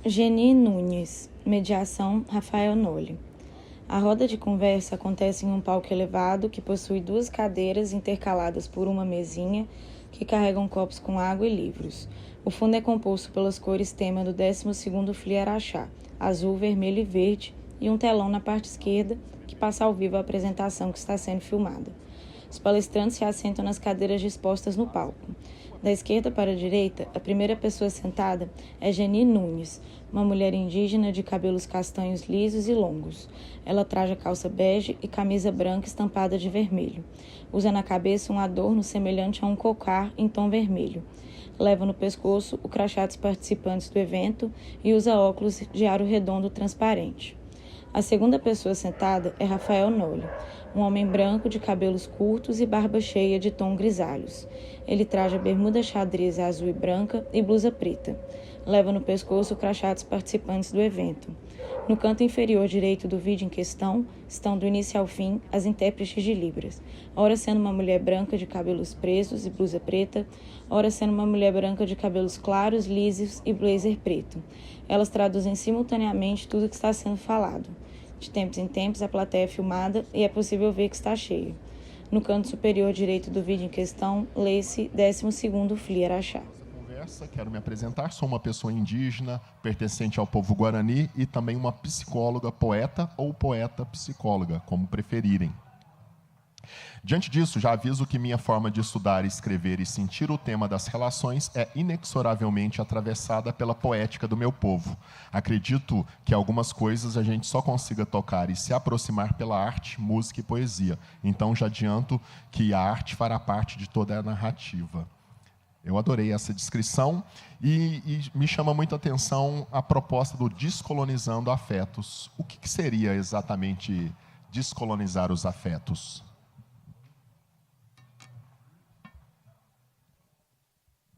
Geni Nunes. Mediação, Rafael Noli. A roda de conversa acontece em um palco elevado que possui 2 cadeiras intercaladas por uma mesinha que carregam copos com água e livros. O fundo é composto pelas cores tema do 12º FLI Araxá, azul, vermelho e verde, e um telão na parte esquerda que passa ao vivo a apresentação que está sendo filmada. Os palestrantes se assentam nas cadeiras dispostas no palco. Da esquerda para a direita, a primeira pessoa sentada é Geni Nunes, uma mulher indígena de cabelos castanhos lisos e longos. Ela traja calça bege e camisa branca estampada de vermelho. Usa na cabeça um adorno semelhante a um cocar em tom vermelho. Leva no pescoço o crachá dos participantes do evento e usa óculos de aro redondo transparente. A segunda pessoa sentada é Rafael Noli, um homem branco de cabelos curtos e barba cheia de tom grisalhos. Ele traja bermuda xadrez azul e branca e blusa preta. Leva no pescoço o crachá dos participantes do evento. No canto inferior direito do vídeo em questão estão do início ao fim as intérpretes de Libras, ora sendo uma mulher branca de cabelos presos e blusa preta, ora sendo uma mulher branca de cabelos claros, lisos e blazer preto. Elas traduzem simultaneamente tudo o que está sendo falado. De tempos em tempos, a plateia é filmada e é possível ver que está cheia. No canto superior direito do vídeo em questão, lê-se 12º FLI Araxá. Quero me apresentar, sou uma pessoa indígena, pertencente ao povo Guarani e também uma psicóloga, poeta ou poeta psicóloga, como preferirem. Diante disso, já aviso que minha forma de estudar, escrever e sentir o tema das relações é inexoravelmente atravessada pela poética do meu povo. Acredito que algumas coisas a gente só consiga tocar e se aproximar pela arte, música e poesia. Então já adianto que a arte fará parte de toda a narrativa. Eu adorei essa descrição e me chama muito a atenção a proposta do descolonizando afetos. O que seria exatamente descolonizar os afetos?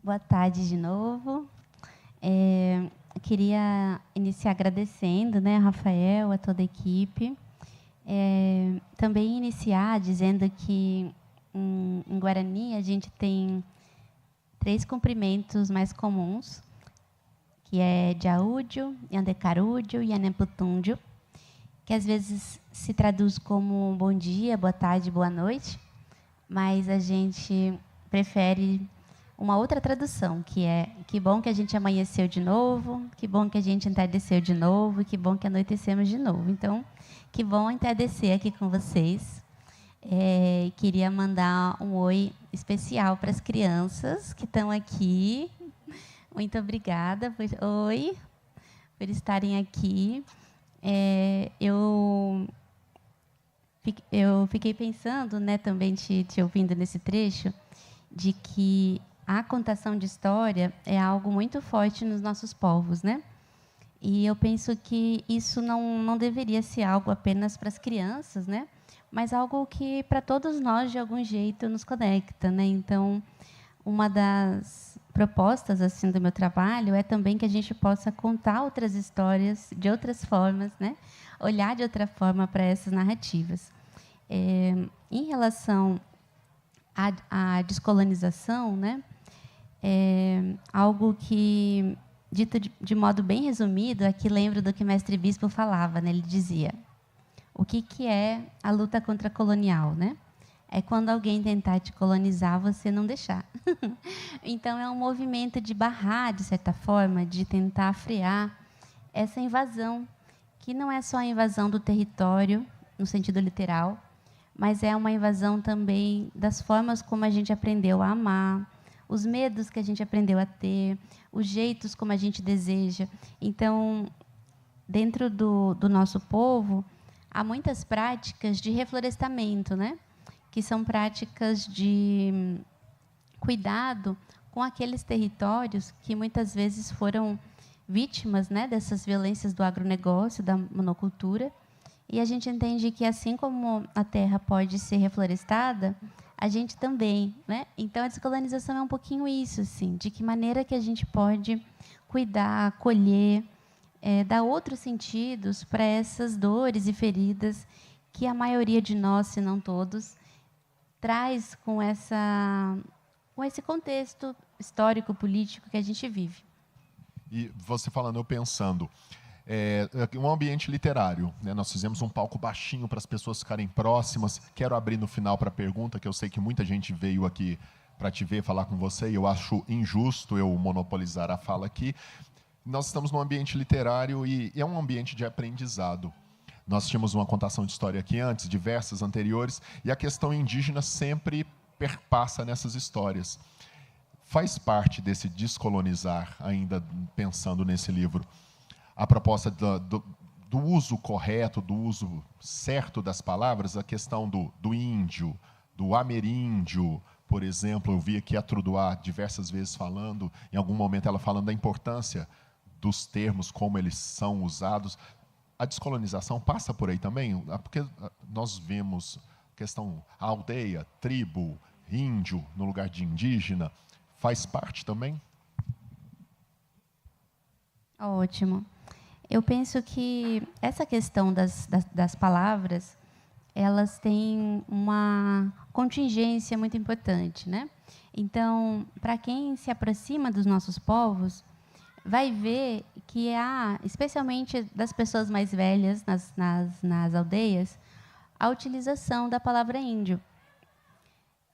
Boa tarde de novo. Queria iniciar agradecendo, né, a Rafael, a toda a equipe. Também iniciar dizendo que em Guarani a gente tem 3 cumprimentos mais comuns, que é Jaúdio, Yandecarúdio e Yaneputúndio, que às vezes se traduz como bom dia, boa tarde, boa noite, mas a gente prefere uma outra tradução, que é que bom que a gente amanheceu de novo, que bom que a gente entardeceu de novo, que bom que anoitecemos de novo. Então, que bom entardecer aqui com vocês. Queria mandar um oi especial para as crianças que estão aqui. Muito obrigada por estarem aqui. Eu fiquei pensando, né, também te ouvindo nesse trecho, de que a contação de história é algo muito forte nos nossos povos, né? E eu penso que isso não deveria ser algo apenas para as crianças, né? Mas algo que, para todos nós, de algum jeito, nos conecta, né? Então, uma das propostas assim do meu trabalho é também que a gente possa contar outras histórias de outras formas, né? Olhar de outra forma para essas narrativas. Em relação à descolonização, né? Algo que, dito de modo bem resumido, aqui lembro do que o mestre Bispo falava, né? Ele dizia: o que é a luta contra a colonial, né? É quando alguém tentar te colonizar, você não deixar. Então, é um movimento de barrar, de certa forma, de tentar frear essa invasão, que não é só a invasão do território, no sentido literal, mas é uma invasão também das formas como a gente aprendeu a amar, os medos que a gente aprendeu a ter, os jeitos como a gente deseja. Então, dentro do nosso povo, há muitas práticas de reflorestamento, né? Que são práticas de cuidado com aqueles territórios que muitas vezes foram vítimas, né, dessas violências do agronegócio, da monocultura. E a gente entende que, assim como a terra pode ser reflorestada, a gente também, né? Então, a descolonização é um pouquinho isso, assim, de que maneira que a gente pode cuidar, acolher, dar outros sentidos para essas dores e feridas que a maioria de nós, se não todos, traz com esse contexto histórico, político que a gente vive. E você falando, eu pensando, um ambiente literário, né? Nós fizemos um palco baixinho para as pessoas ficarem próximas. Quero abrir no final para a pergunta, que eu sei que muita gente veio aqui para te ver, falar com você, e eu acho injusto eu monopolizar a fala aqui. Nós estamos num ambiente literário e é um ambiente de aprendizado. Nós tínhamos uma contação de história aqui antes, diversas anteriores, e a questão indígena sempre perpassa nessas histórias. Faz parte desse descolonizar, ainda pensando nesse livro, a proposta do uso correto, do uso certo das palavras, a questão do índio, do ameríndio, por exemplo. Eu vi aqui a Truduá diversas vezes falando, em algum momento ela falando da importância dos termos, como eles são usados. A descolonização passa por aí também, porque nós vemos a questão aldeia, tribo, índio, no lugar de indígena, faz parte também? Ótimo. Eu penso que essa questão das palavras, elas têm uma contingência muito importante, né? Então, para quem se aproxima dos nossos povos, vai ver que há, especialmente das pessoas mais velhas nas aldeias, a utilização da palavra índio.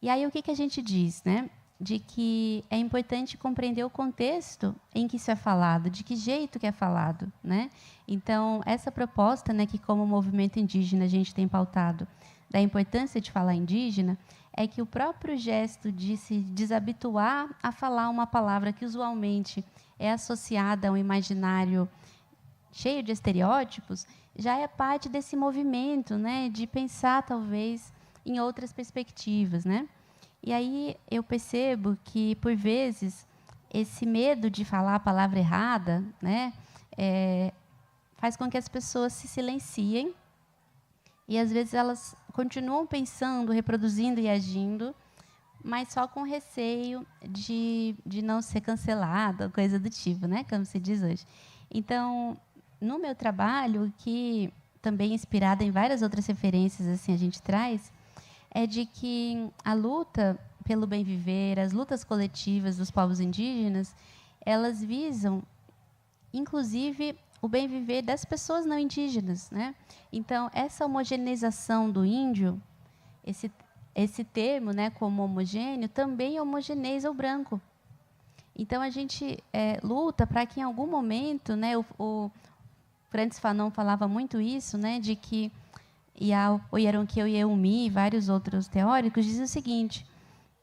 E aí o que a gente diz, né? De que é importante compreender o contexto em que isso é falado, de que jeito que é falado, né? Então, essa proposta, né, que como movimento indígena a gente tem pautado, da importância de falar indígena, é que o próprio gesto de se desabituar a falar uma palavra que usualmente é associada a um imaginário cheio de estereótipos, já é parte desse movimento, né, de pensar, talvez, em outras perspectivas, né? E aí eu percebo que, por vezes, esse medo de falar a palavra errada, né, faz com que as pessoas se silenciem e, às vezes, elas continuam pensando, reproduzindo e agindo, mas só com receio de não ser cancelada, coisa do tipo, né, como se diz hoje. Então, no meu trabalho, que também inspirada em várias outras referências assim a gente traz, é de que a luta pelo bem viver, as lutas coletivas dos povos indígenas, elas visam, inclusive, o bem viver das pessoas não indígenas, né? Então, essa homogeneização do índio, esse termo, né, como homogêneo, também homogeneiza o branco. Então, a gente luta para que, em algum momento, né, o Frantz Fanon falava muito isso, né, de que o Yaronquiel Yeumi e vários outros teóricos dizem o seguinte,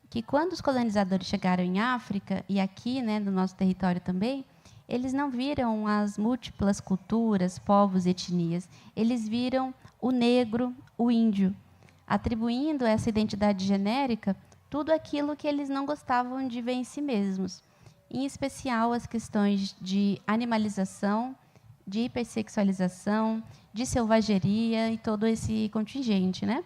que quando os colonizadores chegaram em África, e aqui, né, no nosso território também, eles não viram as múltiplas culturas, povos e etnias. Eles viram o negro, o índio, atribuindo a essa identidade genérica tudo aquilo que eles não gostavam de ver em si mesmos, em especial as questões de animalização, de hipersexualização, de selvageria e todo esse contingente, né?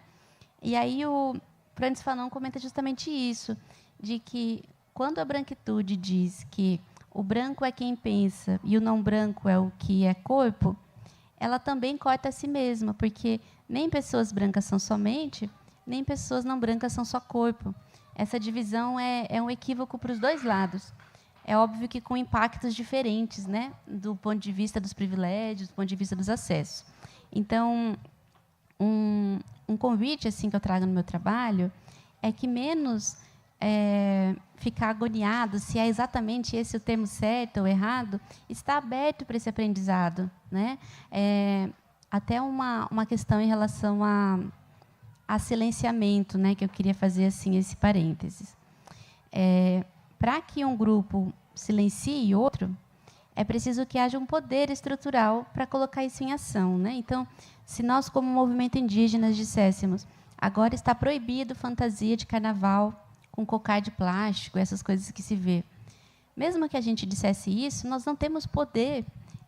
E aí o Frantz Fanon comenta justamente isso, de que quando a branquitude diz que o branco é quem pensa e o não branco é o que é corpo, ela também corta a si mesma, porque nem pessoas brancas são só mente, nem pessoas não brancas são só corpo. Essa divisão é um equívoco para os dois lados. É óbvio que com impactos diferentes, né, do ponto de vista dos privilégios, do ponto de vista dos acessos. Então, um convite assim que eu trago no meu trabalho é que menos ficar agoniado se é exatamente esse o termo certo ou errado, está aberto para esse aprendizado, né? Até uma questão em relação a silenciamento, né, que eu queria fazer assim esse parênteses. Para que um grupo silencie outro, é preciso que haja um poder estrutural para colocar isso em ação, né? Então, se nós, como movimento indígena, disséssemos agora está proibido fantasia de carnaval com cocar de plástico, essas coisas que se vê. Mesmo que a gente dissesse isso, nós não temos poder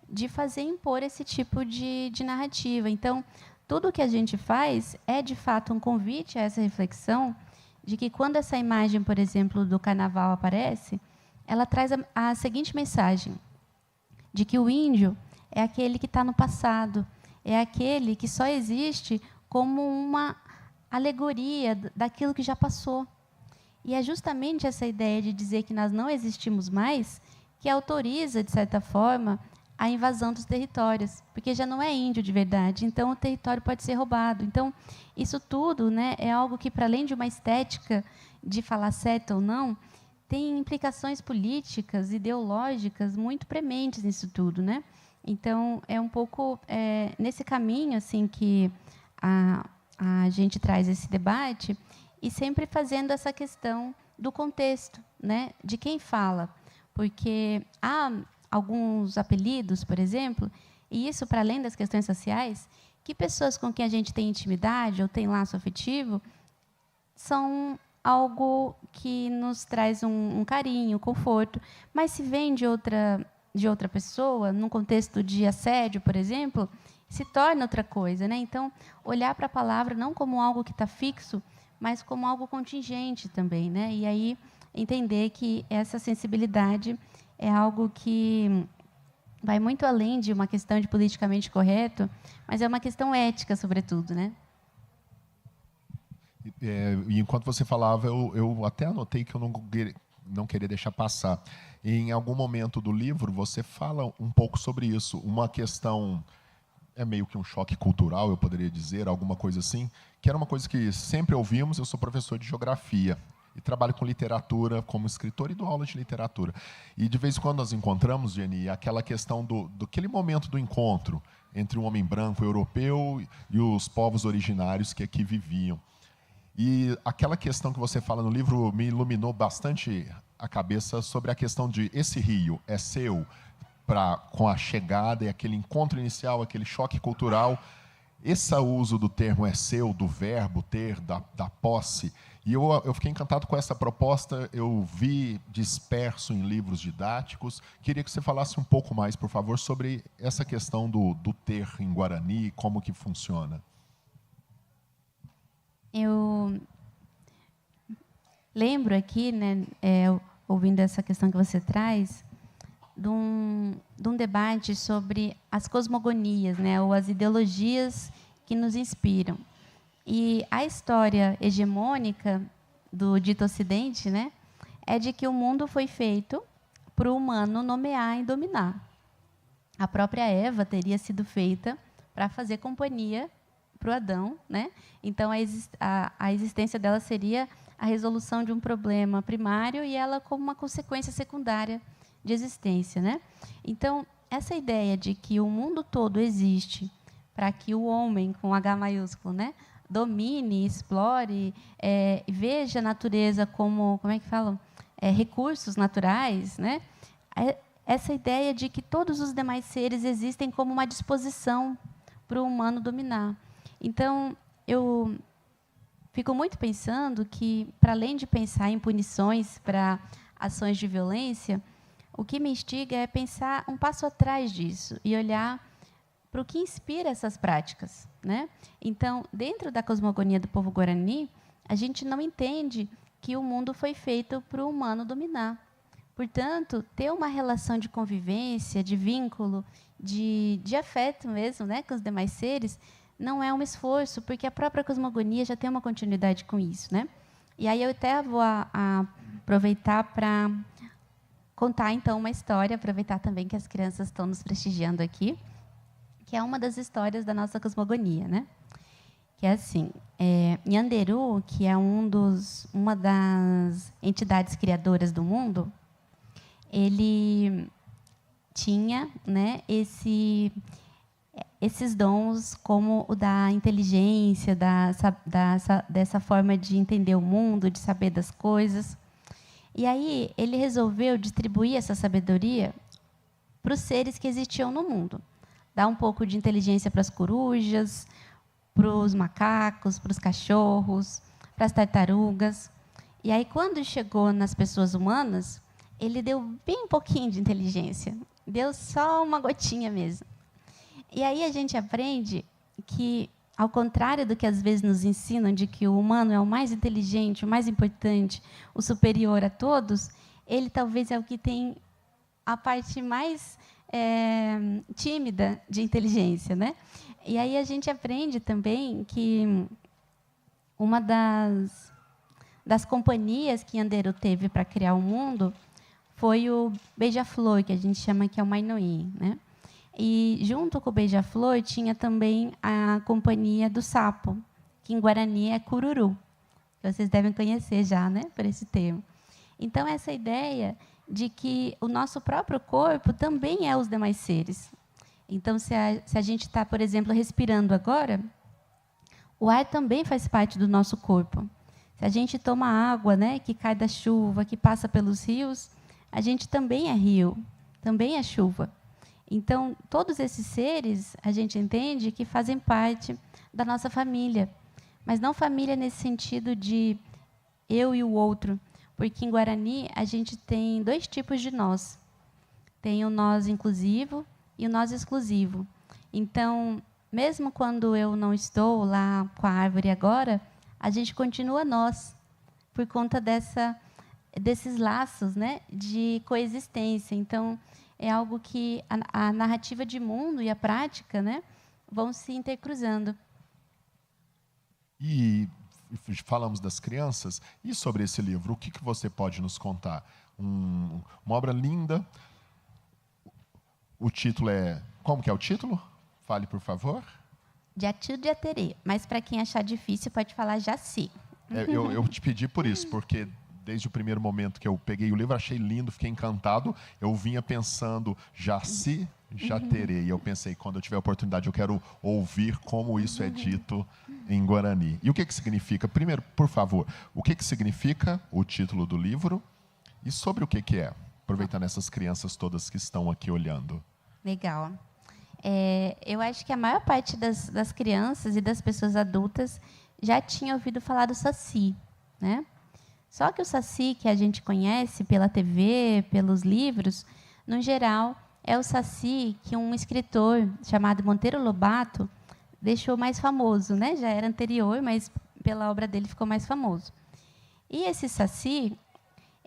de fazer impor esse tipo de narrativa. Então, tudo o que a gente faz é, de fato, um convite a essa reflexão de que, quando essa imagem, por exemplo, do carnaval aparece, ela traz a seguinte mensagem, de que o índio é aquele que está no passado, é aquele que só existe como uma alegoria daquilo que já passou. E é justamente essa ideia de dizer que nós não existimos mais que autoriza, de certa forma, a invasão dos territórios, porque já não é índio de verdade, então o território pode ser roubado. Então, isso tudo, né, é algo que, para além de uma estética de falar certo ou não, tem implicações políticas, ideológicas muito prementes nisso tudo, né? Então, é um pouco nesse caminho assim que a gente traz esse debate, e sempre fazendo essa questão do contexto, né, de quem fala, porque há alguns apelidos, por exemplo, e isso para além das questões sociais, que pessoas com quem a gente tem intimidade ou tem laço afetivo são algo que nos traz um carinho, conforto, mas se vem de outra pessoa, num contexto de assédio, por exemplo, se torna outra coisa, né? Então, olhar para a palavra não como algo que está fixo, mas como algo contingente também, né? E aí entender que essa sensibilidade é algo que vai muito além de uma questão de politicamente correto, mas é uma questão ética, sobretudo, né? E enquanto você falava, eu até anotei que eu não queria deixar passar. Em algum momento do livro, você fala um pouco sobre isso. Uma questão, é meio que um choque cultural, eu poderia dizer, alguma coisa assim, que era uma coisa que sempre ouvimos. Eu sou professor de geografia e trabalho com literatura como escritor e dou aula de literatura. E, de vez em quando, nós encontramos, Jenny, aquela questão daquele momento do encontro entre um homem branco europeu e os povos originários que aqui viviam. E aquela questão que você fala no livro me iluminou bastante a cabeça sobre a questão de esse rio é seu com a chegada e aquele encontro inicial, aquele choque cultural. Esse uso do termo é seu, do verbo ter, da posse. E eu fiquei encantado com essa proposta, eu vi disperso em livros didáticos. Queria que você falasse um pouco mais, por favor, sobre essa questão do ter em Guarani, como que funciona. Eu lembro aqui, né, ouvindo essa questão que você traz, de um debate sobre as cosmogonias, né, ou as ideologias que nos inspiram. E a história hegemônica do dito Ocidente, né, é de que o mundo foi feito para o humano nomear e dominar. A própria Eva teria sido feita para fazer companhia para o Adão, né? Então a existência dela seria a resolução de um problema primário e ela como uma consequência secundária de existência, né? Então essa ideia de que o mundo todo existe para que o homem com H maiúsculo, né, domine, explore, veja a natureza como é que falam, recursos naturais, né? Essa ideia de que todos os demais seres existem como uma disposição para o humano dominar. Então, eu fico muito pensando que, para além de pensar em punições para ações de violência, o que me instiga é pensar um passo atrás disso e olhar para o que inspira essas práticas, né? Então, dentro da cosmogonia do povo guarani, a gente não entende que o mundo foi feito para o humano dominar. Portanto, ter uma relação de convivência, de vínculo, de afeto mesmo, né, com os demais seres, não é um esforço, porque a própria cosmogonia já tem uma continuidade com isso, né? E aí eu até vou aproveitar para contar, então, uma história, aproveitar também que as crianças estão nos prestigiando aqui, que é uma das histórias da nossa cosmogonia, né? Que é assim, Nhanderu, que é uma das entidades criadoras do mundo, ele tinha, né, esses dons como o da inteligência, dessa forma de entender o mundo, de saber das coisas. E aí ele resolveu distribuir essa sabedoria para os seres que existiam no mundo. Dar um pouco de inteligência para as corujas, para os macacos, para os cachorros, para as tartarugas. E aí, quando chegou nas pessoas humanas, ele deu bem pouquinho de inteligência. Deu só uma gotinha mesmo. E aí a gente aprende que, ao contrário do que às vezes nos ensinam, de que o humano é o mais inteligente, o mais importante, o superior a todos, ele talvez é o que tem a parte mais tímida de inteligência, né? E aí a gente aprende também que uma das companhias que Nhanderu teve para criar o mundo foi o beija-flor, que a gente chama que é o mainoim, né? E junto com o beija-flor tinha também a companhia do sapo, que em Guarani é cururu. Vocês devem conhecer já, né, por esse termo. Então, essa ideia de que o nosso próprio corpo também é os demais seres. Então, se a gente está, por exemplo, respirando agora, o ar também faz parte do nosso corpo. Se a gente toma água, né, que cai da chuva, que passa pelos rios, a gente também é rio, também é chuva. Então, todos esses seres, a gente entende que fazem parte da nossa família. Mas não família nesse sentido de eu e o outro. Porque em Guarani, a gente tem 2 tipos de nós. Tem o nós inclusivo e o nós exclusivo. Então, mesmo quando eu não estou lá com a árvore agora, a gente continua nós, por conta desses laços, né, de coexistência. Então, é algo que a narrativa de mundo e a prática, né, vão se intercruzando. E falamos das crianças, e sobre esse livro, o que você pode nos contar? Uma obra linda, o título é... Como que é o título? Fale, por favor. Jatil de Aterê, mas para quem achar difícil, pode falar Jaci. Eu te pedi por isso, porque desde o primeiro momento que eu peguei o livro, achei lindo, fiquei encantado. Eu vinha pensando, Jaci, Jaterê. E eu pensei, quando eu tiver a oportunidade, eu quero ouvir como isso é dito em Guarani. E o que significa? Primeiro, por favor, o que significa o título do livro e sobre o que é? Aproveitando essas crianças todas que estão aqui olhando. Legal. Eu acho que a maior parte das crianças e das pessoas adultas já tinha ouvido falar do Saci, né? Só que o Saci que a gente conhece pela TV, pelos livros, no geral, é o Saci que um escritor chamado Monteiro Lobato deixou mais famoso, né? Já era anterior, mas pela obra dele ficou mais famoso. E esse Saci,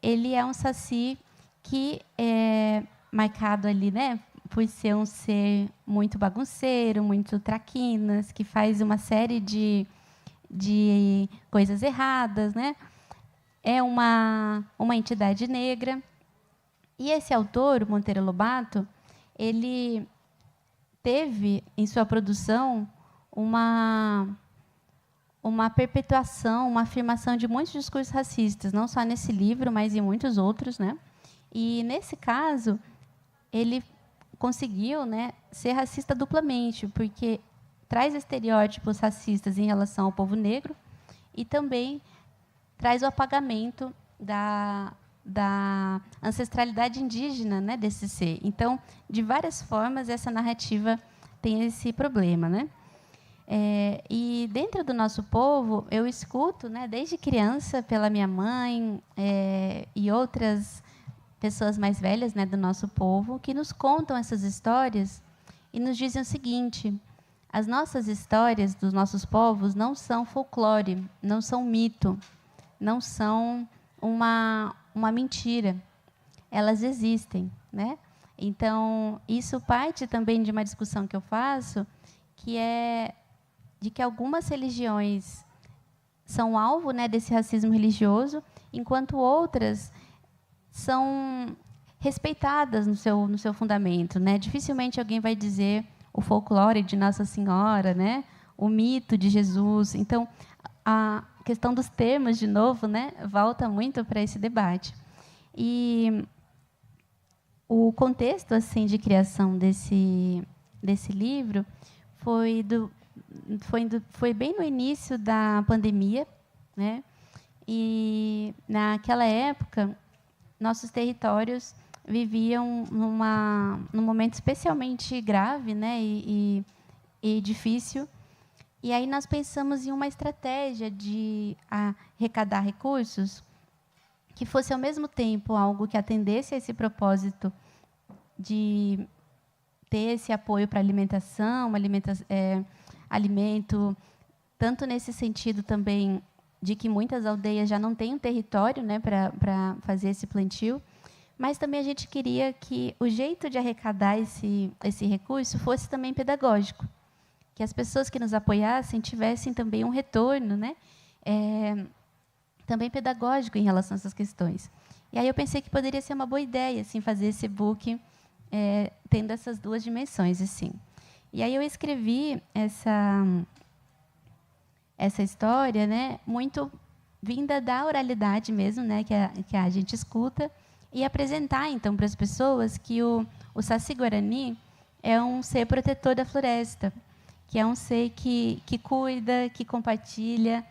ele é um Saci que é marcado ali, né, por ser um ser muito bagunceiro, muito traquinas, que faz uma série de coisas erradas, né? É uma entidade negra. E esse autor, o Monteiro Lobato, ele teve em sua produção uma perpetuação, uma afirmação de muitos discursos racistas, não só nesse livro, mas em muitos outros, né? E nesse caso, ele conseguiu, né, ser racista duplamente, porque traz estereótipos racistas em relação ao povo negro e também traz o apagamento da ancestralidade indígena, né, desse ser. Então, de várias formas, essa narrativa tem esse problema, né? E dentro do nosso povo, eu escuto, né, desde criança, pela minha mãe e outras pessoas mais velhas, né, do nosso povo, que nos contam essas histórias e nos dizem o seguinte: as nossas histórias dos nossos povos não são folclore, não são mito, não são uma mentira. Elas existem, né? Então, isso parte também de uma discussão que eu faço, que é de que algumas religiões são alvo, né, desse racismo religioso, enquanto outras são respeitadas no seu fundamento, né? Dificilmente alguém vai dizer o folclore de Nossa Senhora, né? O mito de Jesus. Então, a questão dos termos, de novo, né, volta muito para esse debate. E o contexto assim de criação desse livro foi bem no início da pandemia, né? E naquela época nossos territórios viviam num momento especialmente grave, né, e difícil. E aí nós pensamos em uma estratégia de arrecadar recursos que fosse, ao mesmo tempo, algo que atendesse a esse propósito de ter esse apoio para alimentação, alimento, tanto nesse sentido também de que muitas aldeias já não têm um território, né, para fazer esse plantio, mas também a gente queria que o jeito de arrecadar esse recurso fosse também pedagógico, que as pessoas que nos apoiassem tivessem também um retorno, né, também pedagógico em relação a essas questões. E aí eu pensei que poderia ser uma boa ideia assim, fazer esse book tendo essas duas dimensões. Assim. E aí eu escrevi essa história, né, muito vinda da oralidade mesmo, né, que a gente escuta, e apresentar, então, para as pessoas que o Saci-Guarani é um ser protetor da floresta, que é um ser que cuida, que compartilha,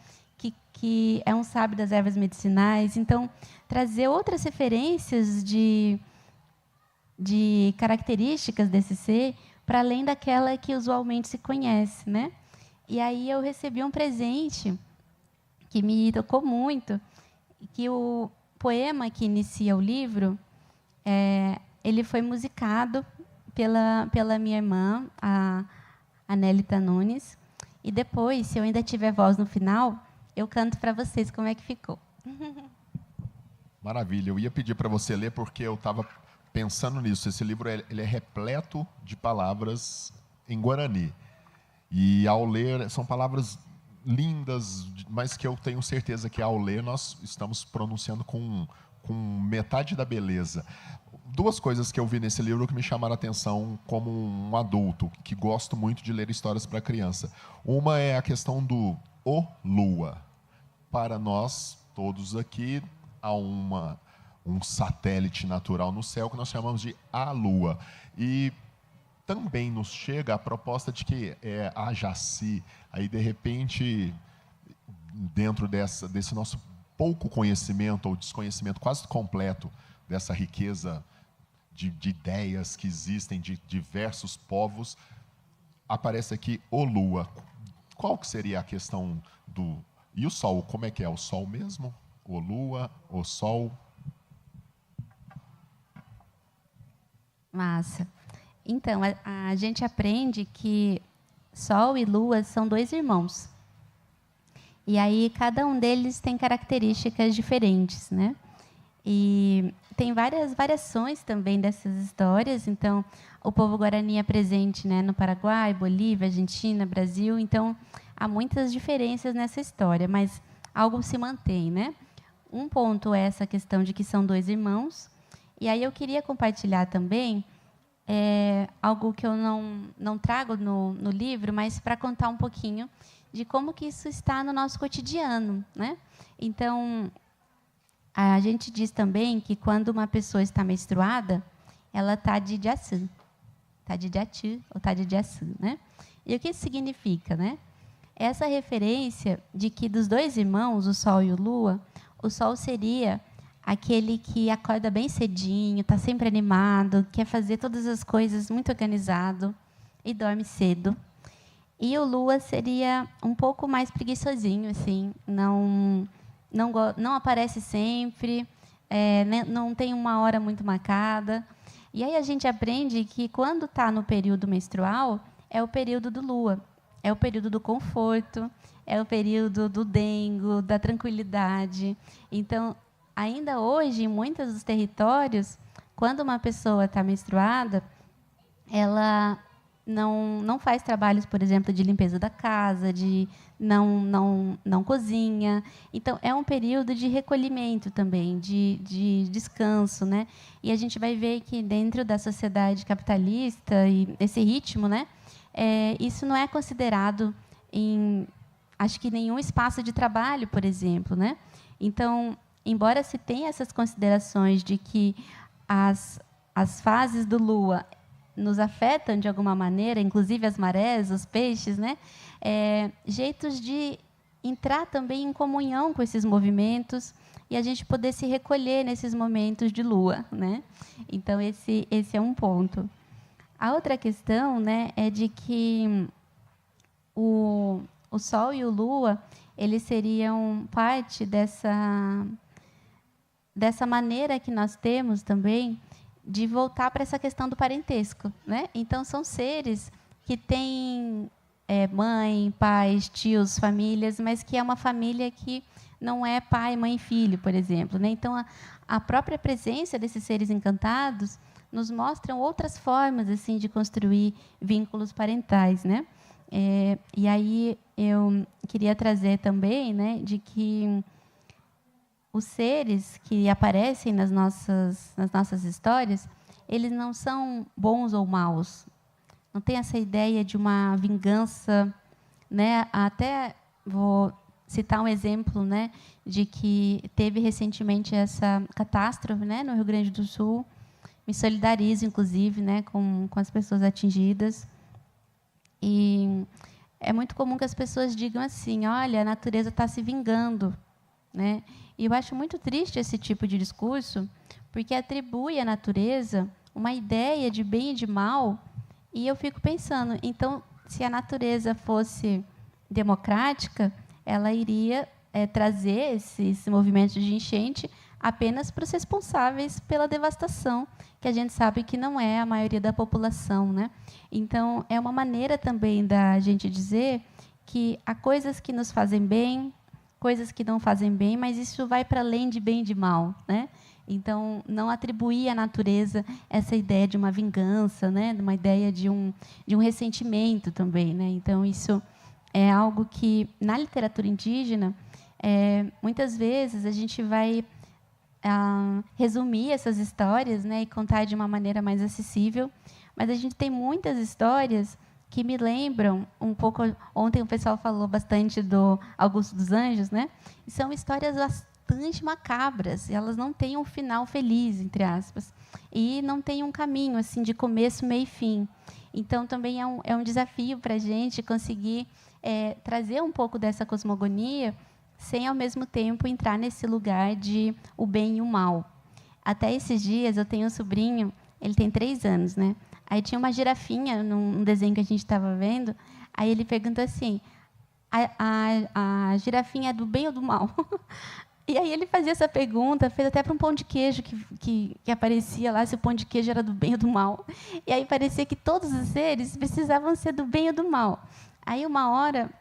que é um sábio das ervas medicinais. Então, trazer outras referências de características desse ser, para além daquela que usualmente se conhece, né? E aí eu recebi um presente que me tocou muito, que o poema que inicia o livro, ele foi musicado pela minha irmã, a Nélita Nunes, e depois, se eu ainda tiver voz no final, eu canto para vocês como é que ficou. Maravilha. Eu ia pedir para você ler, porque eu estava pensando nisso. Esse livro ele é repleto de palavras em Guarani. E, ao ler, são palavras lindas, mas que eu tenho certeza que, ao ler, nós estamos pronunciando com metade da beleza. Duas coisas que eu vi nesse livro que me chamaram a atenção como um adulto, que gosto muito de ler histórias para criança. Uma é a questão do Lua. Para nós, todos aqui, há um satélite natural no céu que nós chamamos de a Lua. E também nos chega a proposta de que a Jaci, aí de repente, dentro desse nosso pouco conhecimento ou desconhecimento quase completo dessa riqueza de ideias que existem de diversos povos, aparece aqui o Lua. Qual que seria a questão do... E o Sol, como é que é? O Sol mesmo? O Lua, o Sol? Massa. Então, a gente aprende que Sol e Lua são dois irmãos. E aí, cada um deles tem características diferentes, né? E tem várias variações também dessas histórias. Então, o povo guarani é presente, né, no Paraguai, Bolívia, Argentina, Brasil. Então, há muitas diferenças nessa história, mas algo se mantém, né? Um ponto é essa questão de que são dois irmãos. E aí eu queria compartilhar também algo que eu não trago no livro, mas para contar um pouquinho de como que isso está no nosso cotidiano, né? Então, a gente diz também que quando uma pessoa está menstruada, ela está de Jaçu, está de Jati ou está de Jaçu, né? E o que isso significa, né? Essa referência de que dos dois irmãos, o Sol e o Lua, o Sol seria aquele que acorda bem cedinho, está sempre animado, quer fazer todas as coisas muito organizado e dorme cedo. E o Lua seria um pouco mais preguiçosinho, assim, não aparece sempre, não tem uma hora muito marcada. E aí a gente aprende que, quando está no período menstrual, é o período do Lua, é o período do conforto, é o período do dengo, da tranquilidade. Então, ainda hoje, em muitos dos territórios, quando uma pessoa está menstruada, ela não faz trabalhos, por exemplo, de limpeza da casa, não cozinha. Então, é um período de recolhimento também, de descanso, né? E a gente vai ver que, dentro da sociedade capitalista e esse ritmo, né, isso não é considerado em, acho que, nenhum espaço de trabalho, por exemplo, né? Então, embora se tenha essas considerações de que as fases do Lua nos afetam de alguma maneira, inclusive as marés, os peixes, né? Jeitos de entrar também em comunhão com esses movimentos e a gente poder se recolher nesses momentos de Lua, né? Então, esse é um ponto. A outra questão, né, é de que o Sol e o Lua, eles seriam parte dessa maneira que nós temos também de voltar para essa questão do parentesco, né? Então, são seres que têm mãe, pais, tios, famílias, mas que é uma família que não é pai, mãe e filho, por exemplo, né? Então, a própria presença desses seres encantados nos mostram outras formas, assim, de construir vínculos parentais, né? E aí eu queria trazer também, né, de que os seres que aparecem nas nossas histórias, eles não são bons ou maus. Não tem essa ideia de uma vingança, né? Até vou citar um exemplo, né, de que teve recentemente essa catástrofe, né, no Rio Grande do Sul. Me solidarizo, inclusive, né, com as pessoas atingidas. E é muito comum que as pessoas digam assim: olha, a natureza está se vingando, né? E eu acho muito triste esse tipo de discurso, porque atribui à natureza uma ideia de bem e de mal. E eu fico pensando, então, se a natureza fosse democrática, ela iria trazer esse movimento de enchente apenas para os responsáveis pela devastação, que a gente sabe que não é a maioria da população, né? Então, é uma maneira também da gente dizer que há coisas que nos fazem bem, coisas que não fazem bem, mas isso vai para além de bem e de mal, né? Então, não atribuir à natureza essa ideia de uma vingança, né? De uma ideia de um ressentimento também, né? Então, isso é algo que, na literatura indígena, muitas vezes a gente vai resumir essas histórias, né? E contar de uma maneira mais acessível, mas a gente tem muitas histórias que me lembram um pouco. Ontem o pessoal falou bastante do Augusto dos Anjos, né? E são histórias bastante macabras. E elas não têm um final feliz, entre aspas, e não têm um caminho assim de começo, meio e fim. Então também é um desafio para a gente conseguir trazer um pouco dessa cosmogonia, sem ao mesmo tempo entrar nesse lugar de o bem e o mal. Até esses dias eu tenho um sobrinho, ele tem 3 anos, né? Aí tinha uma girafinha num desenho que a gente estava vendo. Aí ele perguntou assim: a girafinha é do bem ou do mal? E aí ele fazia essa pergunta, fez até para um pão de queijo que aparecia lá, se o pão de queijo era do bem ou do mal. E aí parecia que todos os seres precisavam ser do bem ou do mal. Aí, uma hora,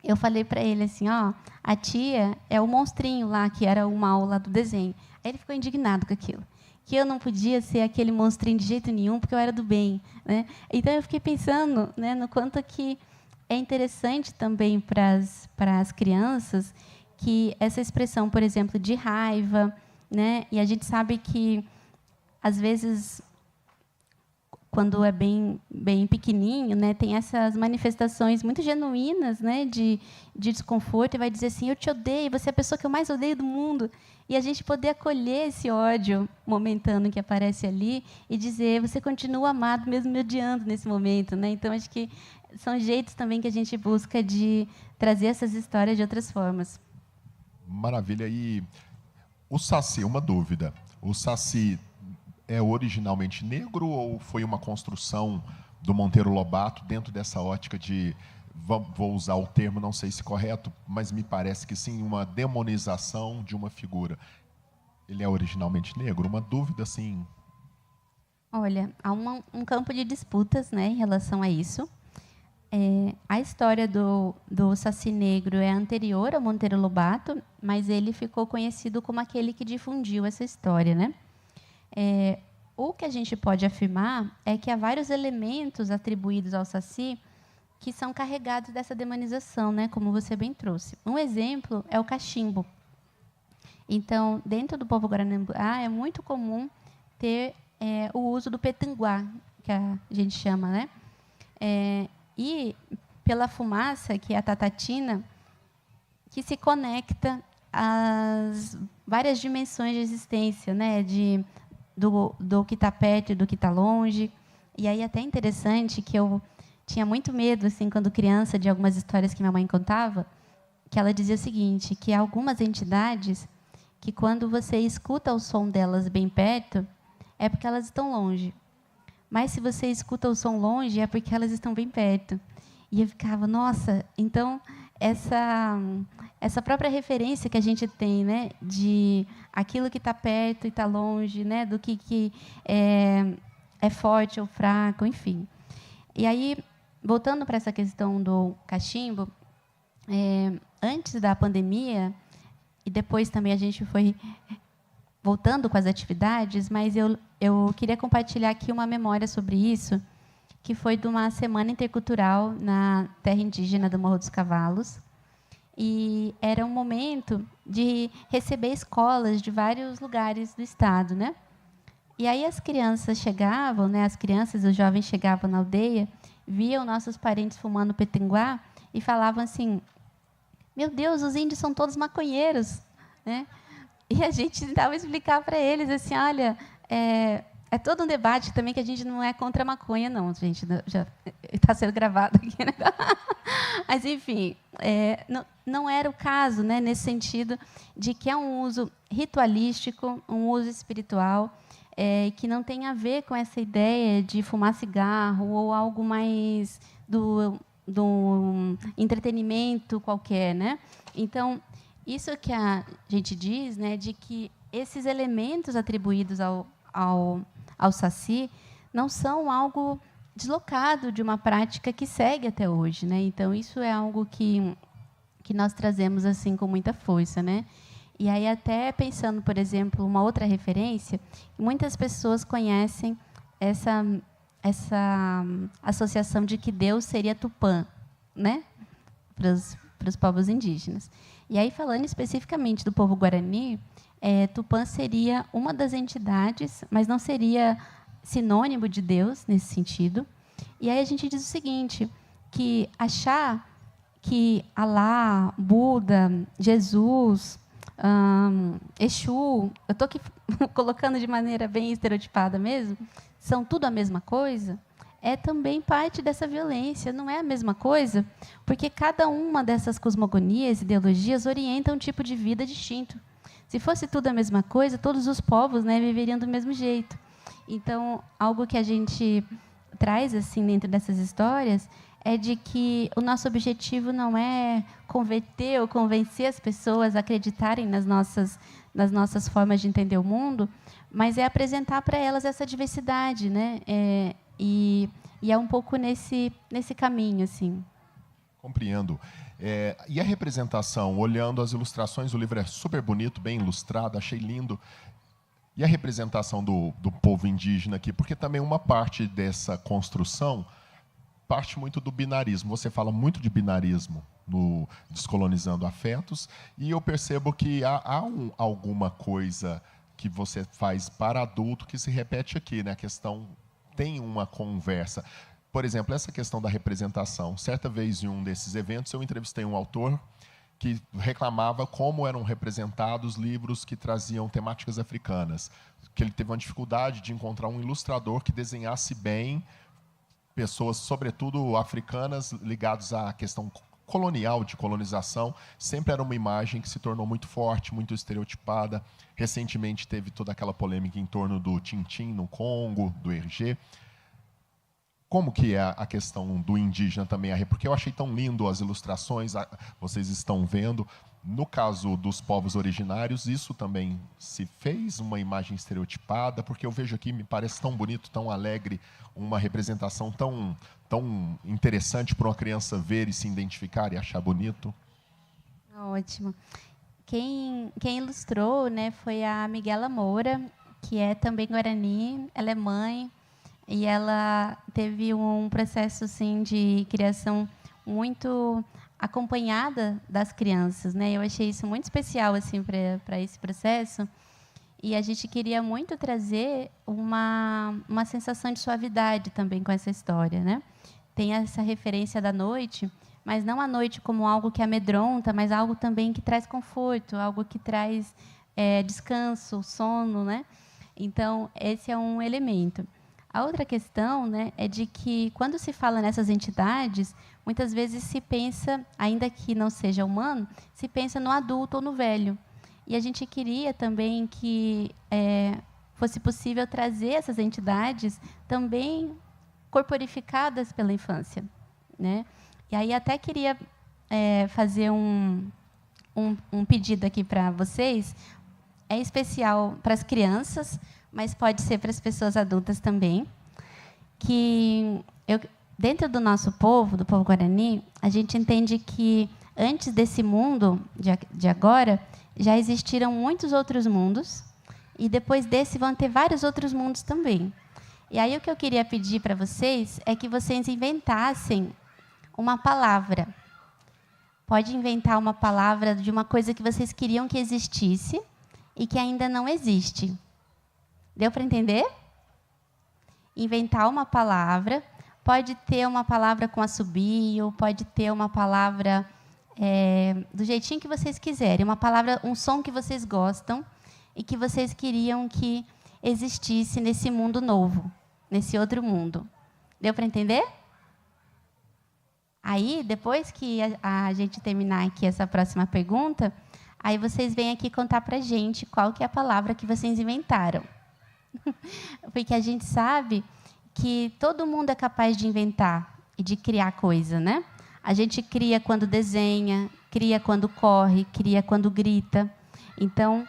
eu falei para ele assim: ó, a tia é o monstrinho lá, que era o mal lá do desenho. Aí ele ficou indignado com aquilo, que eu não podia ser aquele monstrinho de jeito nenhum, porque eu era do bem, né? Então, eu fiquei pensando, né, no quanto que é interessante também para as crianças que essa expressão, por exemplo, de raiva, né? E a gente sabe que, às vezes, quando é bem pequenininho, né, tem essas manifestações muito genuínas, né, de desconforto, e vai dizer assim: eu te odeio, você é a pessoa que eu mais odeio do mundo. E a gente poder acolher esse ódio momentâneo que aparece ali e dizer: você continua amado mesmo me odiando nesse momento, né? Então, acho que são jeitos também que a gente busca de trazer essas histórias de outras formas. Maravilha. E o Saci, uma dúvida. O Saci é originalmente negro ou foi uma construção do Monteiro Lobato dentro dessa ótica de, vou usar o termo, não sei se correto, mas me parece que sim, uma demonização de uma figura? Ele é originalmente negro? Uma dúvida, assim. Olha, há um campo de disputas, né, em relação a isso. A história do Saci Negro é anterior ao Monteiro Lobato, mas ele ficou conhecido como aquele que difundiu essa história, né? O que a gente pode afirmar é que há vários elementos atribuídos ao Saci que são carregados dessa demonização, né? Como você bem trouxe. Um exemplo é o cachimbo. Então, dentro do povo Guarani é muito comum ter o uso do petanguá, que a gente chama, né? E pela fumaça, que é a tatatina, que se conecta às várias dimensões de existência, né? Do que está perto e do que está longe. E aí, até interessante que eu tinha muito medo, assim, quando criança, de algumas histórias que minha mãe contava, que ela dizia o seguinte, que há algumas entidades que, quando você escuta o som delas bem perto, é porque elas estão longe. Mas, se você escuta o som longe, é porque elas estão bem perto. E eu ficava: nossa, então, essa própria referência que a gente tem, né, de aquilo que está perto e está longe, né, do que é forte ou fraco, enfim. E aí, voltando para essa questão do cachimbo, antes da pandemia, e depois também a gente foi voltando com as atividades, mas eu queria compartilhar aqui uma memória sobre isso, que foi de uma semana intercultural na terra indígena do Morro dos Cavalos. e era um momento de receber escolas de vários lugares do estado, né? E aí as crianças chegavam, né? As crianças, os jovens chegavam na aldeia, viam nossos parentes fumando petinguá e falavam assim: meu Deus, os índios são todos maconheiros, né? E a gente tentava explicar para eles assim: olha, é todo um debate também que a gente não é contra a maconha, não, gente. Já está sendo gravado aqui, né? Mas, enfim, não era o caso, né, nesse sentido de que é um uso ritualístico, um uso espiritual, que não tem a ver com essa ideia de fumar cigarro ou algo mais do entretenimento qualquer, né? Então, isso que a gente diz, né, de que esses elementos atribuídos ao Saci não são algo deslocado de uma prática que segue até hoje, né? Então, isso é algo que nós trazemos assim com muita força, né? E aí, até pensando, por exemplo, uma outra referência, muitas pessoas conhecem essa associação de que Deus seria Tupã, né? Para os povos indígenas. E aí, falando especificamente do povo Guarani, Tupã seria uma das entidades, mas não seria sinônimo de Deus nesse sentido. E aí a gente diz o seguinte, que achar que Alá, Buda, Jesus, Exu, eu estou aqui colocando de maneira bem estereotipada mesmo, são tudo a mesma coisa, é também parte dessa violência. Não é a mesma coisa, porque cada uma dessas cosmogonias, ideologias, orienta um tipo de vida distinto. Se fosse tudo a mesma coisa, todos os povos, né, viveriam do mesmo jeito. Então, algo que a gente traz assim dentro dessas histórias é de que o nosso objetivo não é converter ou convencer as pessoas a acreditarem nas nossas formas de entender o mundo, mas é apresentar para elas essa diversidade, né? E é um pouco nesse caminho, assim. Compreendo. E a representação, olhando as ilustrações, o livro é super bonito, bem ilustrado, achei lindo. E a representação do povo indígena aqui, porque também uma parte dessa construção parte muito do binarismo. Você fala muito de binarismo no Descolonizando Afetos, e eu percebo que há alguma coisa que você faz para adulto que se repete aqui, né? A questão tem uma conversa. Por exemplo, essa questão da representação. Certa vez, em um desses eventos, eu entrevistei um autor que reclamava como eram representados livros que traziam temáticas africanas, que ele teve uma dificuldade de encontrar um ilustrador que desenhasse bem pessoas, sobretudo africanas, ligadas à questão colonial, de colonização. Sempre era uma imagem que se tornou muito forte, muito estereotipada. Recentemente teve toda aquela polêmica em torno do Tintim no Congo, do Hergé. Como que é a questão do indígena também? Porque eu achei tão lindo as ilustrações, vocês estão vendo. No caso dos povos originários, isso também se fez uma imagem estereotipada, porque eu vejo aqui, me parece tão bonito, tão alegre, uma representação tão interessante para uma criança ver e se identificar e achar bonito. Ótimo. Quem ilustrou, né, foi a Miguela Moura, que é também guarani, ela é mãe, e ela teve um processo assim, de criação muito acompanhada das crianças, né? Eu achei isso muito especial assim, para esse processo. E a gente queria muito trazer uma sensação de suavidade também com essa história, né? Tem essa referência da noite, mas não a noite como algo que amedronta, mas algo também que traz conforto, algo que traz descanso, sono, né? Então, esse é um elemento. A outra questão, né, é de que, quando se fala nessas entidades, muitas vezes se pensa, ainda que não seja humano, se pensa no adulto ou no velho. E a gente queria também que fosse possível trazer essas entidades também corporificadas pela infância, né? E aí até queria fazer um pedido aqui para vocês. É especial para as crianças, mas pode ser para as pessoas adultas também, que dentro do nosso povo, do povo guarani, a gente entende que antes desse mundo de agora, já existiram muitos outros mundos, e depois desse vão ter vários outros mundos também. E aí o que eu queria pedir para vocês é que vocês inventassem uma palavra Pode inventar uma palavra de uma coisa que vocês queriam que existisse e que ainda não existe. Deu para entender? Inventar uma palavra. Pode ter uma palavra com assobio, pode ter uma palavra do jeitinho que vocês quiserem. Uma palavra, um som que vocês gostam e que vocês queriam que existisse nesse mundo novo, nesse outro mundo. Deu para entender? Aí, depois que a gente terminar aqui essa próxima pergunta, aí vocês vêm aqui contar para a gente qual que é a palavra que vocês inventaram. Porque a gente sabe que todo mundo é capaz de inventar e de criar coisa, né? A gente cria quando desenha, cria quando corre, cria quando grita. Então,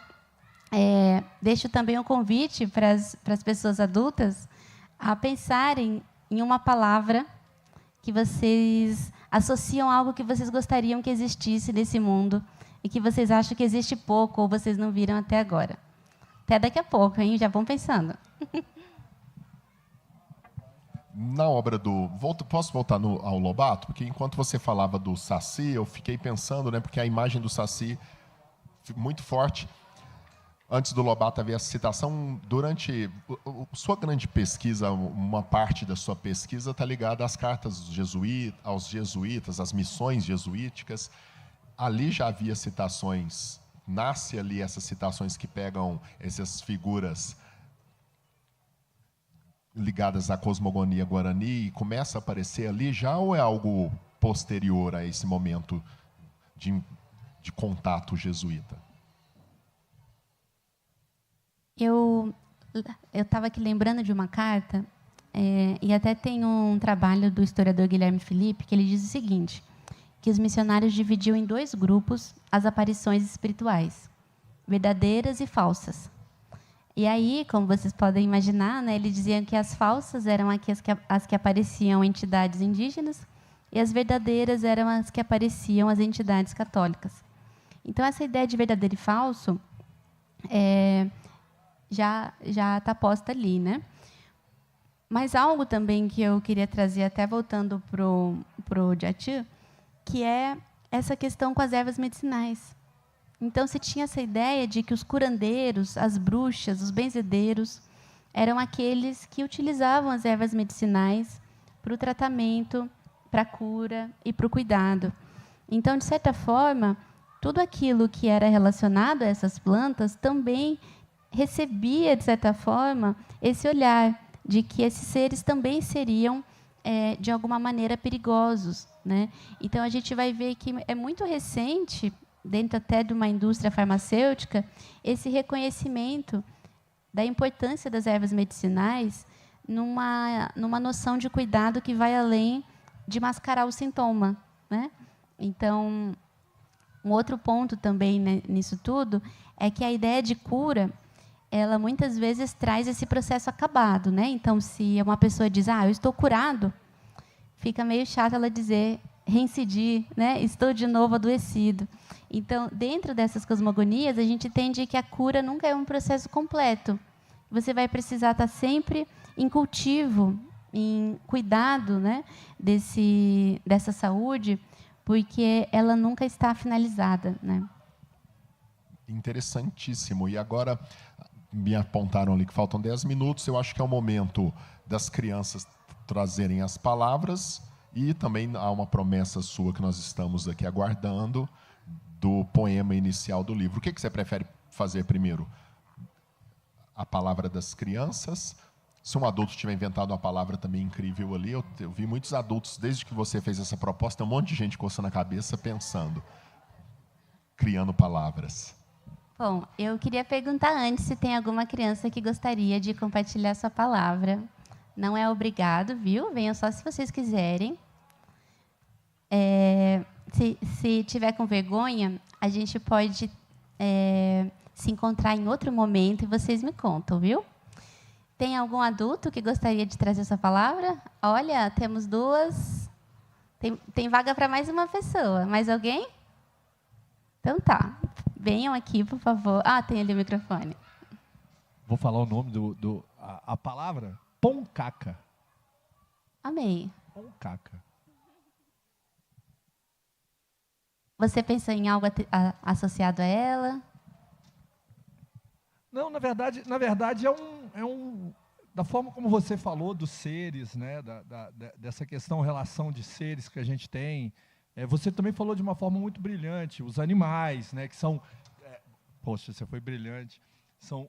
deixo também um convite para as pessoas adultas a pensarem em uma palavra que vocês associam a algo que vocês gostariam que existisse nesse mundo e que vocês acham que existe pouco ou vocês não viram até agora. Até daqui a pouco, hein? Já vão pensando. Na obra do... Posso voltar ao Lobato? Porque enquanto você falava do Saci, eu fiquei pensando, né, porque a imagem do Saci muito forte. Antes do Lobato havia a citação, durante sua grande pesquisa, uma parte da sua pesquisa está ligada às cartas aos jesuítas, às missões jesuíticas. Ali já havia citações, nasce ali essas citações que pegam essas figuras ligadas à cosmogonia guarani e começa a aparecer ali já, ou é algo posterior a esse momento de contato jesuíta? Eu estava aqui lembrando de uma carta, e até tem um trabalho do historiador Guilherme Felipe, que ele diz o seguinte, que os missionários dividiam em 2 grupos as aparições espirituais, verdadeiras e falsas. E aí, como vocês podem imaginar, né, ele dizia que as falsas eram as que apareciam entidades indígenas e as verdadeiras eram as que apareciam as entidades católicas. Então, essa ideia de verdadeiro e falso já está posta ali, né? Mas algo também que eu queria trazer, até voltando para o Jati, que é essa questão com as ervas medicinais. Então, se tinha essa ideia de que os curandeiros, as bruxas, os benzedeiros, eram aqueles que utilizavam as ervas medicinais para o tratamento, para a cura e para o cuidado. Então, de certa forma, tudo aquilo que era relacionado a essas plantas também recebia, de certa forma, esse olhar de que esses seres também seriam, de alguma maneira, perigosos, né? Então, a gente vai ver que é muito recente, dentro até de uma indústria farmacêutica, esse reconhecimento da importância das ervas medicinais numa noção de cuidado que vai além de mascarar o sintoma, né? Então, um outro ponto também, né, nisso tudo é que a ideia de cura, ela muitas vezes traz esse processo acabado, né? Então, se uma pessoa diz, eu estou curado, fica meio chato ela dizer, reincidir, né? Estou de novo adoecido. Então, dentro dessas cosmogonias, a gente entende que a cura nunca é um processo completo. Você vai precisar estar sempre em cultivo, em cuidado, né, dessa saúde, porque ela nunca está finalizada, né? Interessantíssimo. E agora, me apontaram ali que faltam 10 minutos, eu acho que é o momento das crianças trazerem as palavras e também há uma promessa sua que nós estamos aqui aguardando, do poema inicial do livro. O que você prefere fazer primeiro? A palavra das crianças? Se um adulto tiver inventado uma palavra também incrível ali, eu vi muitos adultos, desde que você fez essa proposta, um monte de gente coçando a cabeça, pensando, criando palavras. Bom, eu queria perguntar antes se tem alguma criança que gostaria de compartilhar sua palavra. Não é obrigado, viu? Venham só se vocês quiserem. Se tiver com vergonha, a gente pode se encontrar em outro momento e vocês me contam, viu? Tem algum adulto que gostaria de trazer essa palavra? Olha, temos 2. Tem vaga para mais uma pessoa. Mais alguém? Então tá. Venham aqui, por favor. Tem ali o microfone. Vou falar o nome a palavra? Poncaca. Amei. Poncaca. Você pensou em algo associado a ela? Não, na verdade da forma como você falou dos seres, né, dessa questão, relação de seres que a gente tem, você também falou de uma forma muito brilhante, os animais, né, que são, poxa, você foi brilhante, são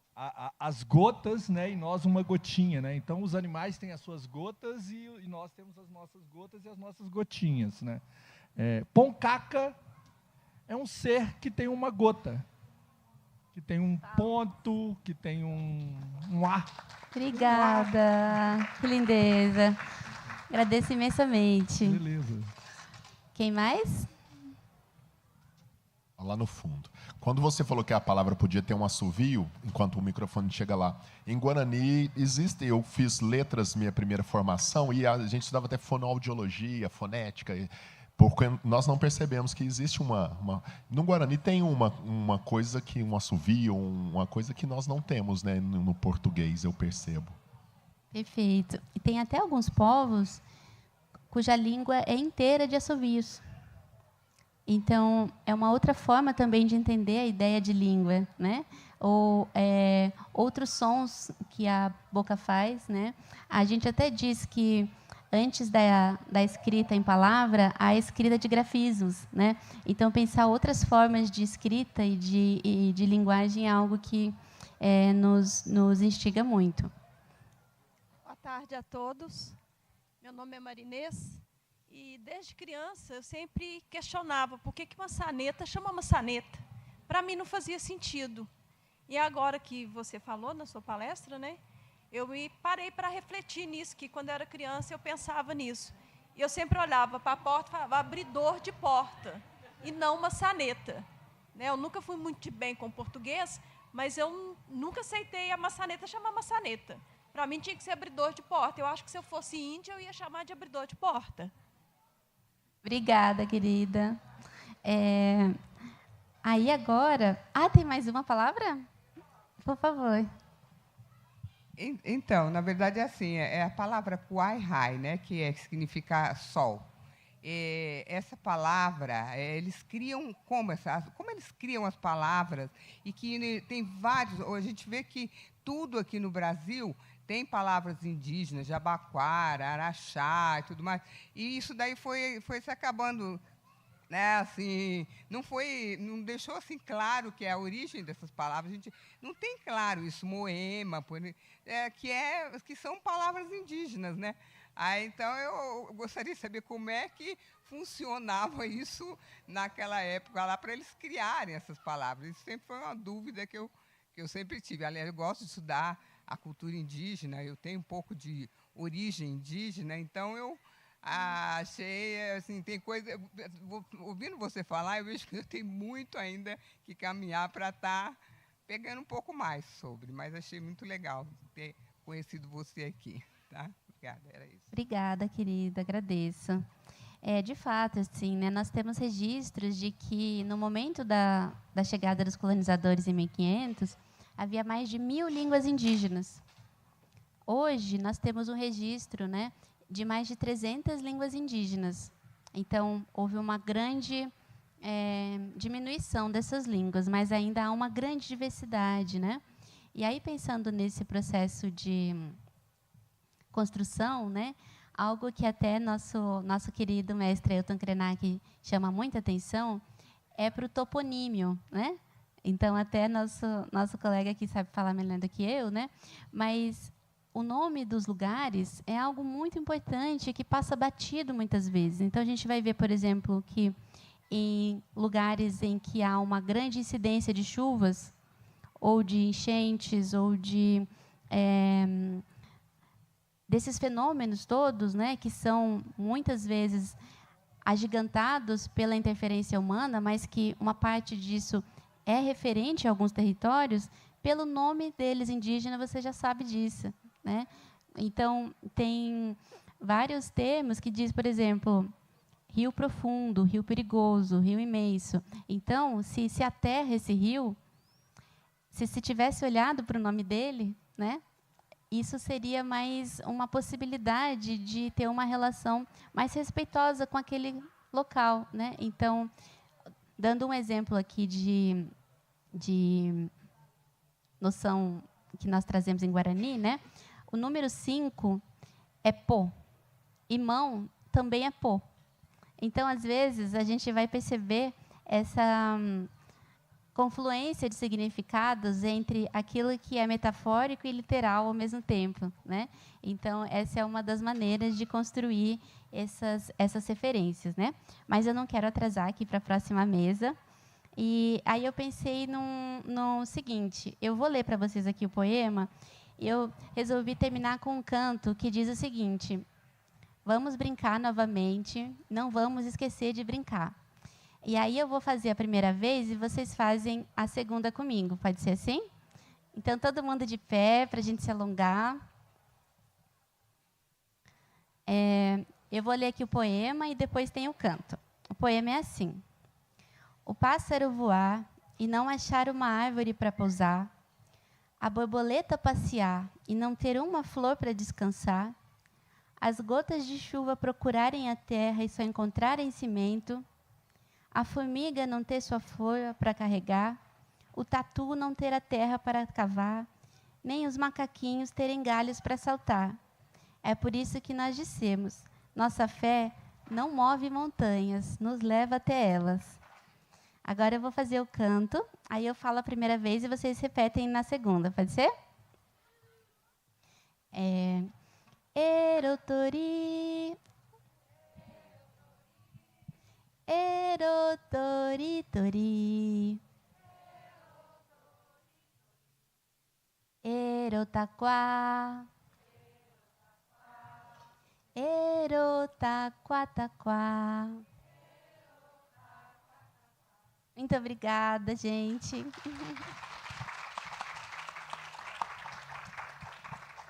as gotas, né, e nós uma gotinha, né, então os animais têm as suas gotas e nós temos as nossas gotas e as nossas gotinhas, né. Poncaca é um ser que tem uma gota, que tem um ponto, que tem um ar. Obrigada, que lindeza. Agradeço imensamente. Beleza. Quem mais? Lá no fundo. Quando você falou que a palavra podia ter um assovio, enquanto o microfone chega lá, em Guarani existe, eu fiz letras, minha primeira formação, e a gente estudava até fonoaudiologia, fonética, porque nós não percebemos que existe no Guarani tem uma coisa que, um assovio, uma coisa que nós não temos, né, no português, eu percebo. Perfeito. E tem até alguns povos cuja língua é inteira de assovios. Então, é uma outra forma também de entender a ideia de língua, né? Ou outros sons que a boca faz, né? A gente até diz que antes da escrita em palavra, há a escrita de grafismos, né? Então, pensar outras formas de escrita e de linguagem é algo que nos instiga muito. Boa tarde a todos. Meu nome é Marinês. E, desde criança, eu sempre questionava por que maçaneta chama maçaneta. Para mim, não fazia sentido. E agora que você falou na sua palestra, né, eu me parei para refletir nisso, que quando eu era criança eu pensava nisso. E eu sempre olhava para a porta e falava abridor de porta, e não maçaneta. Né, eu nunca fui muito bem com português, mas eu nunca aceitei a maçaneta chamar maçaneta. Para mim, tinha que ser abridor de porta. Eu acho que, se eu fosse índia, eu ia chamar de abridor de porta. Obrigada, querida. Aí agora... tem mais uma palavra? Por favor. Então, na verdade, é assim, é a palavra Puai-Hai, né, que significa sol. Essa palavra, eles criam como eles criam as palavras, e que tem vários... A gente vê que tudo aqui no Brasil tem palavras indígenas, jabaquara, araxá e tudo mais. E isso daí foi se acabando, né, assim, não deixou assim claro que é a origem dessas palavras. A gente não tem claro isso, moema, que são palavras indígenas, né? Então eu gostaria de saber como é que funcionava isso naquela época lá para eles criarem essas palavras. Isso sempre foi uma dúvida que eu sempre tive. Aliás, eu gosto de estudar a cultura indígena, eu tenho um pouco de origem indígena, então eu achei, assim, tem coisa... Ouvindo você falar, eu vejo que eu tenho muito ainda que caminhar para estar pegando um pouco mais sobre, mas achei muito legal ter conhecido você aqui. Tá? Obrigada, era isso. Obrigada, querida, agradeço. De fato, assim, né, nós temos registros de que, no momento da chegada dos colonizadores em 1500, havia mais de 1000 línguas indígenas. Hoje, nós temos um registro, né, de mais de 300 línguas indígenas. Então, houve uma grande diminuição dessas línguas, mas ainda há uma grande diversidade, né? E aí, pensando nesse processo de construção, né, algo que até nosso querido mestre Ailton Krenak chama muita atenção é para o toponímio, né? Então, até nosso colega aqui sabe falar melhor do que eu, né? Mas o nome dos lugares é algo muito importante que passa batido muitas vezes. Então, a gente vai ver, por exemplo, que em lugares em que há uma grande incidência de chuvas, ou de enchentes, ou desses fenômenos todos, né, que são muitas vezes agigantados pela interferência humana, mas que uma parte disso é referente a alguns territórios, pelo nome deles indígena, você já sabe disso, né? Então, tem vários termos que diz, por exemplo, rio profundo, rio perigoso, rio imenso. Então, se aterra esse rio, se tivesse olhado para o nome dele, né, isso seria mais uma possibilidade de ter uma relação mais respeitosa com aquele local, né? Então, Dando um exemplo aqui de noção que nós trazemos em Guarani, né? O número 5 é pô, e mão também é pô. Então, às vezes, a gente vai perceber essa confluência de significados entre aquilo que é metafórico e literal ao mesmo tempo, né? Então, essa é uma das maneiras de construir essas referências, né? Mas eu não quero atrasar aqui para a próxima mesa. E aí eu pensei no seguinte, eu vou ler para vocês aqui o poema, e eu resolvi terminar com um canto que diz o seguinte: vamos brincar novamente, não vamos esquecer de brincar. E aí eu vou fazer a primeira vez e vocês fazem a segunda comigo. Pode ser assim? Então, todo mundo de pé, para a gente se alongar. Eu vou ler aqui o poema e depois tem o canto. O poema é assim: o pássaro voar e não achar uma árvore para pousar, a borboleta passear e não ter uma flor para descansar, as gotas de chuva procurarem a terra e só encontrarem cimento, a formiga não ter sua folha para carregar, o tatu não ter a terra para cavar, nem os macaquinhos terem galhos para saltar. É por isso que nós dissemos: nossa fé não move montanhas, nos leva até elas. Agora eu vou fazer o canto, aí eu falo a primeira vez e vocês repetem na segunda, pode ser? Erotori, erotoritori, erotaquá, erotaquataquá. Muito obrigada, gente.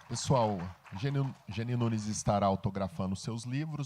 Pessoal, Geni Nunes estará autografando seus livros.